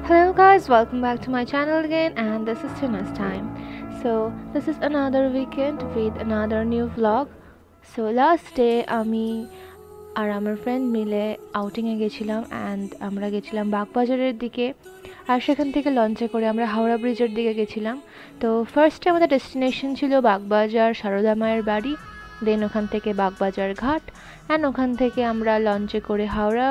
Hello guys, welcome back to my channel again, and this is Tina's time. So this is another weekend with another new vlog. So last day আমি আর আমার friend মিলে আউটিংয়ে গেছিলাম and আমরা গেছিলাম বাগবাজারের দিকে আর সেখান থেকে লঞ্চে করে আমরা হাওড়া ব্রিজের দিকে গেছিলাম। তো ফার্স্টে আমাদের ডেস্টিনেশন ছিল বাগবাজার সারদা মায়ের বাড়ি, দেন ওখান থেকে বাগবাজার ঘাট অ্যান্ড ওখান থেকে আমরা লঞ্চে করে হাওড়া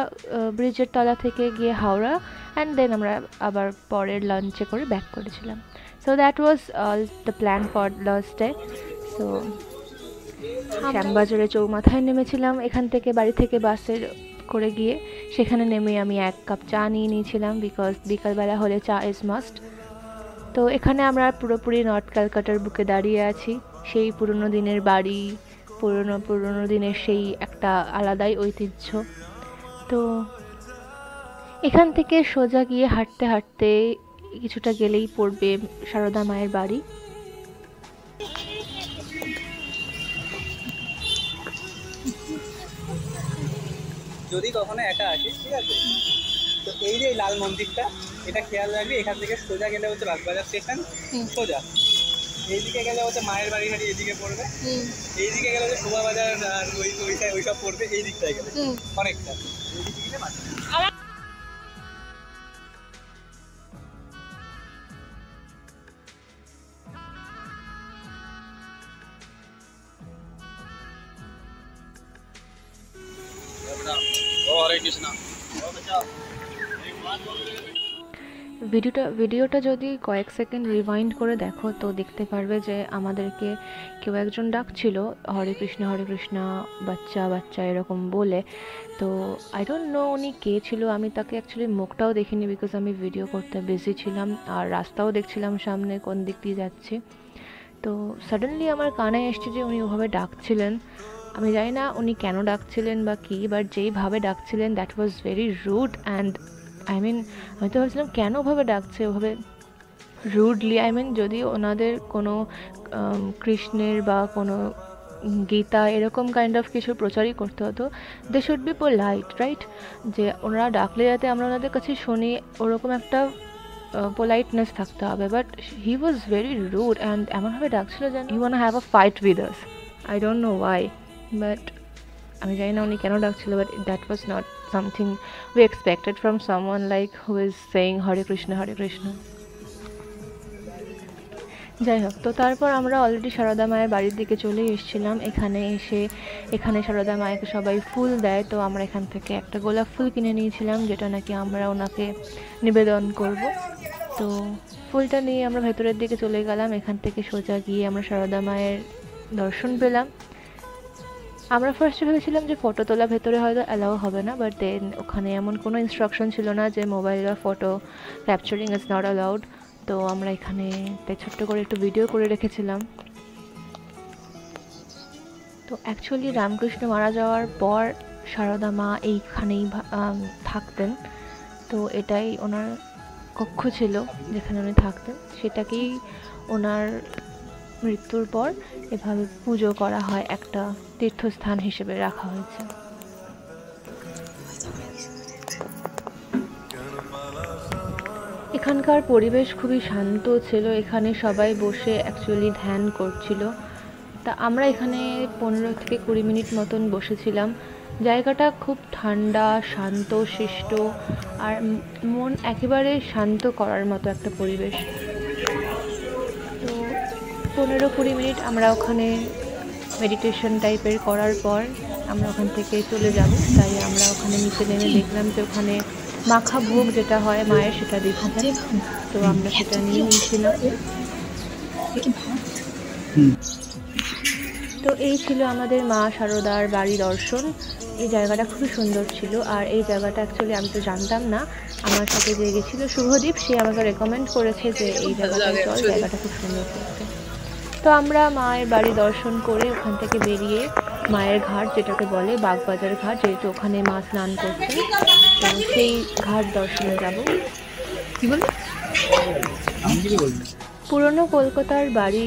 ব্রিজের তলা থেকে গিয়ে হাওড়া অ্যান্ড দেন আমরা আবার পরের লঞ্চে করে ব্যাক করেছিলাম। So that was all the plan for last day. So শ্যামবাজারে চৌমাথায় নেমেছিলাম, এখান থেকে বাড়ি থেকে বাসের করে গিয়ে সেখানে নেমে আমি 1 কাপ চা নিয়ে নিয়েছিলাম বিকজ বিকালবেলা হলে চা ইজ মাস্ট। তো এখানে আমরা পুরোপুরি নর্থ ক্যালকাটার বুকে দাঁড়িয়ে আছি, সেই পুরনো দিনের বাড়ি, পুরনো দিনের সেই একটা আলাদাই ঐতিহ্য। তো এখান থেকে সোজা গিয়ে হাঁটতে হাঁটতে কিছুটা গেলেই পড়বে সারদা মায়ের বাড়ি। যদি কখনো একা আসিস, ঠিক আছে, তো এই যে লাল মন্দিরটা, এটা খেয়াল রাখবি। এখান থেকে সোজা গেলে হচ্ছে বাগবাজার স্টেশন, সোজা এইদিকে গেলে হচ্ছে মায়ের বাড়ি হাড়ি এদিকে পড়বে, এইদিকে গেলে হচ্ছে শোভা বাজার আর ওইসব পড়বে এই দিকটায় গেলে অনেকটা। ভিডিওটা যদি কয়েক সেকেন্ড রিওয়াইন্ড করে দেখো তো দেখতে পারবে যে আমাদেরকে কেউ একজন ডাকছিল হরে কৃষ্ণ বাচ্চা বাচ্চা এরকম বলে। তো আই ডোন্ট নো উনি কে ছিল, আমি তাকে অ্যাকচুয়ালি মুখটাও দেখিনি বিকজ আমি ভিডিও করতে বিজি ছিলাম আর রাস্তাও দেখছিলাম সামনে কোন দিক দিয়ে যাচ্ছি। তো সাডেনলি আমার কানে এসছে যে উনি ওভাবে ডাকছিলেন। আমি জানি না উনি কেন ডাকছিলেন বা কী, বাট যেইভাবে ডাকছিলেন that was very rude and আমি তো ভাবছিলাম কেন ওভাবে ডাকছে ওভাবে রুডলি। যদি ওনাদের কোনো কৃষ্ণের বা কোনো গীতা এরকম কাইন্ড অফ কিছু প্রচারই করতে হতো, they should be polite, right? যে ওনারা ডাকলে যাতে আমরা ওনাদের কাছে শুনি ওরকম একটা পোলাইটনেস থাকতে হবে। But he was very rude and এমনভাবে ডাকছিল যেন he want have a fight with us. I don't know why, but আমি জানি না উনি কেন ডাকছিল, but that was not something we expected from someone like who is saying Hare Krishna Hare Krishna. যাই হোক, তো তারপর আমরা অলরেডি সারদা মায়ের বাড়ির দিকে চলে এসেছিলাম। এখানে সারদা মায়েকে সবাই ফুল দেয়, তো আমরা এখান থেকে একটা গোলাপ ফুল কিনে নিয়েছিলাম যেটা নাকি আমরা ওনাকে নিবেদন করব। তো ফুলটা নিয়ে আমরা ভেতরের দিকে চলে গেলাম। এখান থেকে সোজা গিয়ে আমরা সারদা মায়ের দর্শন পেলাম। আমরা ফার্স্টে ভেবেছিলাম যে ফটো তোলা ভেতরে হয়তো অ্যালাউ হবে না, বাট দেন ওখানে এমন কোনো ইনস্ট্রাকশন ছিল না যে মোবাইল বা photo capturing is not allowed. তো আমরা এখানে ছোট্ট করে একটু ভিডিও করে রেখেছিলাম। তো অ্যাকচুয়ালি রামকৃষ্ণ মারা যাওয়ার পর সারদা মা এইখানেই থাকতেন। তো এটাই ওনার কক্ষ ছিল যেখানে উনি থাকতেন, সেটাকেই ওনার মৃত্যুর পর এভাবে পুজো করা হয়, একটা তীর্থস্থান হিসেবে রাখা হয়েছে। এখানকার পরিবেশ খুবই শান্ত ছিল, এখানে সবাই বসে অ্যাকচুয়ালি ধ্যান করছিল। তা আমরা এখানে 15 থেকে 20 মিনিট মতন বসেছিলাম। জায়গাটা খুব ঠান্ডা, শান্ত শিষ্ট আর মন একেবারে শান্ত করার মতো একটা পরিবেশ। তো 15-20 মিনিট আমরা ওখানে মেডিটেশন টাইপের করার পর আমরা ওখান থেকে চলে যাব। তাই আমরা ওখানে নিচে নেমে দেখলাম যে ওখানে মাখা ভোগ যেটা হয় মায়ের, সেটা দিচ্ছে। তো আমরা সেটা নিয়ে নিয়েছিলাম। তো এই ছিল আমাদের মা সারদার বাড়ি দর্শন। এই জায়গাটা খুবই সুন্দর ছিল আর এই জায়গাটা অ্যাকচুয়ালি আমি তো জানতাম না। আমার সাথে যে গেছিলো শুভদীপ, সে আমাকে রেকমেন্ড করেছে যে এই জায়গাটায় চল, জায়গাটা খুব সুন্দর লাগছে। তো আমরা মায়ের বাড়ি দর্শন করে ওখান থেকে বেরিয়ে মায়ের ঘাট যেটাকে বলে বাগবাজার ঘাট, যেহেতু ওখানে মা স্নান করছেন, তো সেই ঘাট দর্শনে যাব। পুরনো কলকাতার বাড়ি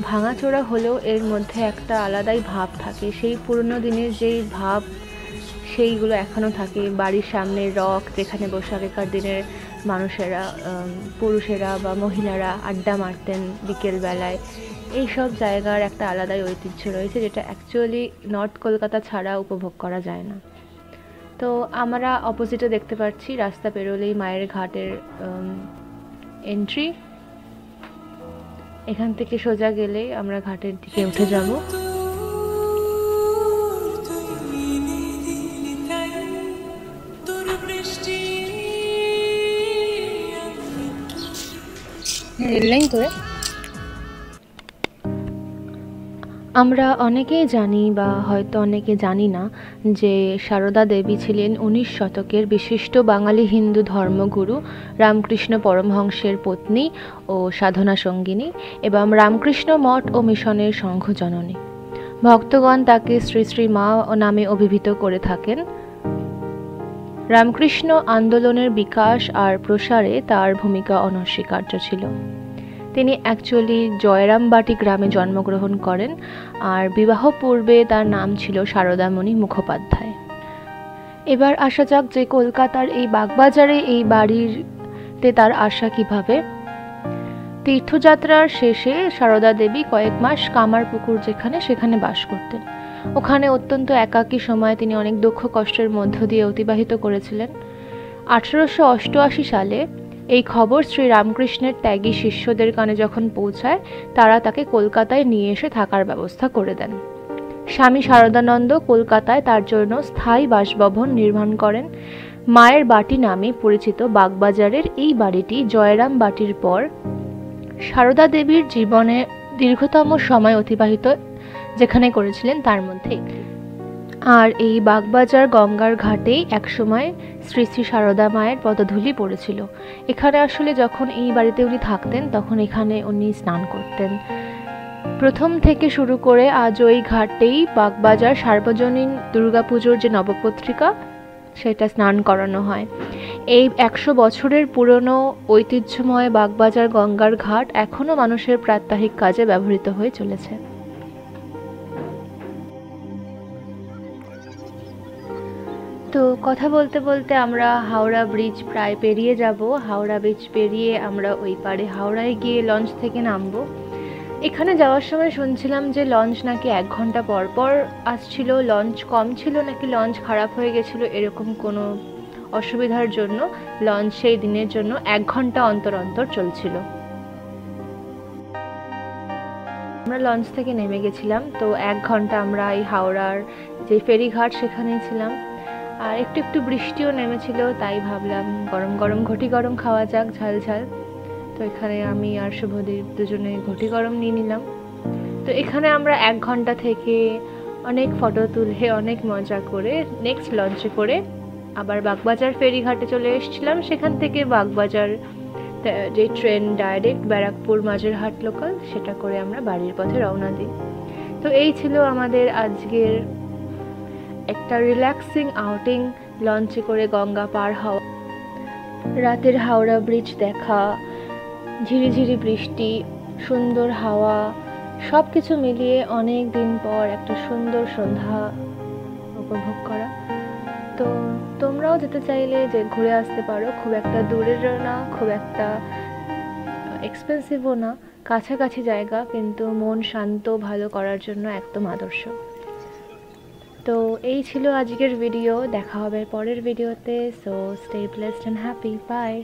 ভাঙাচোরা হলেও এর মধ্যে একটা আলাদাই ভাব থাকে, সেই পুরনো দিনের যেই ভাব সেইগুলো এখনও থাকে। বাড়ির সামনে রক, যেখানে বসে আগেকার দিনের মানুষেরা, পুরুষেরা বা মহিলারা আড্ডা মারতেন বিকেলবেলায়। এইসব জায়গার একটা আলাদাই ঐতিহ্য রয়েছে, যেটা অ্যাকচুয়ালি নর্থ কলকাতা ছাড়া উপভোগ করা যায় না। তো আমরা অপোজিটে দেখতে পাচ্ছি, রাস্তা পেরোলেই মায়ের ঘাটের এন্ট্রি। এখান থেকে সোজা গেলে আমরা ঘাটের দিকে উঠে যাব। আমরা অনেকেই জানি বা হয়তো অনেকে জানি না যে সারদা দেবী ছিলেন 19 শতকের বিশিষ্ট বাঙালি হিন্দু ধর্মগুরু রামকৃষ্ণ পরমহংসের পত্নী ও সাধনা সঙ্গিনী এবং রামকৃষ্ণ মঠ ও মিশনের সংঘজননী। ভক্তগণ তাকে শ্রী শ্রী মা নামে অভিহিত করে থাকেন। রামকৃষ্ণ আন্দোলনের বিকাশ আর প্রসারে তার ভূমিকা অনস্বীকার্য ছিল। তিনি অ্যাকচুয়ালি জয়রামবাটি গ্রামে জন্মগ্রহণ করেন, আর বিবাহ পূর্বে তার নাম ছিল শারদামণি মুখোপাধ্যায়। এবার আসা যাক যে কলকাতার এই বাগবাজারে এই বাড়িতে তার আসা কিভাবে। তীর্থযাত্রার শেষে সারদা দেবী কয়েক মাস কামারপুকুর সেখানে বাস করতেন। ওখানে অত্যন্ত একাকী সময় তিনি অনেক দুঃখ কষ্টের মধ্য দিয়ে অতিবাহিত করেছিলেন। 1888 সালে এই খবর শ্রী রামকৃষ্ণের ত্যাগী শিষ্যদের কানে যখন পৌঁছায়, তারা তাকে কলকাতায় নিয়ে এসে থাকার ব্যবস্থা করে দেন। স্বামী শারদানন্দ কলকাতায় তার জন্য স্থায়ী বাসভবন নির্মাণ করেন। মায়ের বাটি নামে পরিচিত বাগবাজারের এই বাড়িটি জয়রাম বাটির পর সারদা দেবীর জীবনে দীর্ঘতম সময় অতিবাহিত যেখানে করেছিলেন তার মধ্যে একটি। আর এই বাগবাজার গঙ্গার ঘাটেই একসময় শ্রী শ্রী সারদা মায়ের পদধূলি পড়েছিল। এখানে আসলে যখন এই বাড়িতে উনি থাকতেন, তখন এখানে উনি স্নান করতেন। প্রথম থেকে শুরু করে আজ ওই ঘাটেই বাগবাজার সার্বজনীন দুর্গাপুজোর যে নবপত্রিকা, সেটা স্নান করানো হয়। এই 100 বছরের পুরনো ঐতিহ্যময় বাগবাজার গঙ্গার ঘাট এখনও মানুষের প্রাত্যহিক কাজে ব্যবহৃত হয়ে চলেছে। তো কথা বলতে বলতে আমরা হাওড়া ব্রিজ প্রায় পেরিয়ে যাব। হাওড়া ব্রিজ পেরিয়ে আমরা ওই পারে হাওড়ায় গিয়ে লঞ্চ থেকে নামবো। এখানে যাওয়ার সময় শুনছিলাম যে লঞ্চ নাকি 1 ঘন্টা পর পর আসছিল, লঞ্চ কম ছিল নাকি লঞ্চ খারাপ হয়ে গেছিল, এরকম কোনো অসুবিধার জন্য লঞ্চ সেই দিনের জন্য 1 ঘন্টা অন্তর অন্তর চলছিল। আমরা লঞ্চ থেকে নেমে গেছিলাম, তো 1 ঘন্টা আমরা এই হাওড়ার যে ফেরিঘাট সেখানেই ছিলাম। আর একটু একটু বৃষ্টিও নেমেছিল, তাই ভাবলাম গরম গরম ঘটি গরম খাওয়া যাক, ঝাল ঝাল। তো এখানে আমি আর শুভদীপ দুজনে ঘটি গরম নিয়ে নিলাম। তো এখানে আমরা 1 ঘন্টা থেকে অনেক ফটো তুলে অনেক মজা করে নেক্সট লঞ্চে করে আবার বাগবাজার ফেরিঘাটে চলে এসেছিলাম। সেখান থেকে বাগবাজার যে train direct Barrackpore Majerhat local, সেটা করে আমরা বাড়ির পথে রওনা দিই। তো এই ছিল আমাদের আজকের একটা রিল্যাক্সিং আউটিং, লঞ্চে করে গঙ্গা পার হওয়া, রাতের হাওড়া ব্রিজ দেখা, ঝিরিঝিরি বৃষ্টি, সুন্দর হাওয়া, সব কিছু মিলিয়ে অনেক দিন পর একটা সুন্দর সন্ধ্যা উপভোগ করা। তো তোমরাও যেতে চাইলে যে ঘুরে আসতে পারো, খুব একটা দূরেরও না, খুব একটা এক্সপেন্সিভও না, কাছাকাছি জায়গা, কিন্তু মন শান্ত ভালো করার জন্য একদম আদর্শ। তো এই ছিল আজকের ভিডিও, দেখা হবে পরের ভিডিওতে। So stay blessed and happy, by.